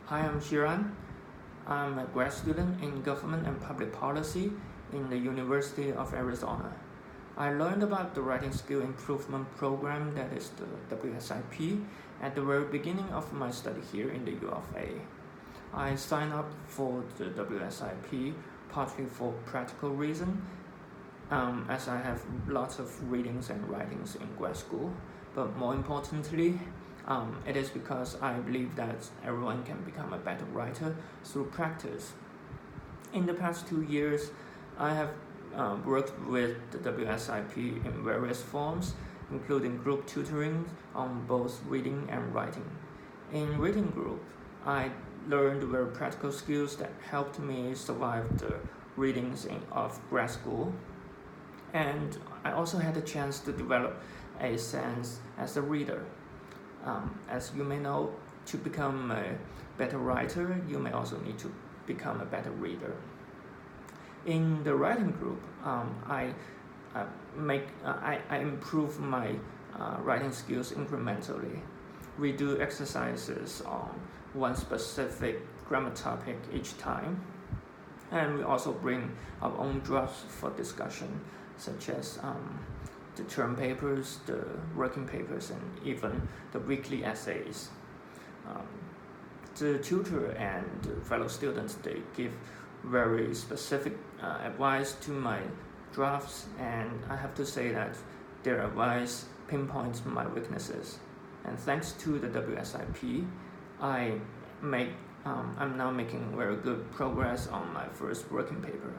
Hi, I'm Shiran. I'm a grad student in Government and Public Policy in the University of Arizona. I learned about the Writing Skill Improvement Program, that is the WSIP, at the very beginning of my study here in the U of A. I signed up for the WSIP partly for practical reason, as I have lots of readings and writings in grad school, but more importantly, it is because I believe that everyone can become a better writer through practice. In the past 2 years, I have worked with the WSIP in various forms, including group tutoring on both reading and writing. In reading group, I learned very practical skills that helped me survive the readings of grad school. And I also had a chance to develop a sense as a reader. As you may know, to become a better writer, you may also need to become a better reader. In the writing group, I improve my writing skills incrementally. We do exercises on one specific grammar topic each time, and we also bring our own drafts for discussion, such as the term papers, the working papers, and even the weekly essays. The tutor and the fellow students, they give very specific advice to my drafts, and I have to say that their advice pinpoints my weaknesses. And thanks to the WSIP, I'm now making very good progress on my first working paper.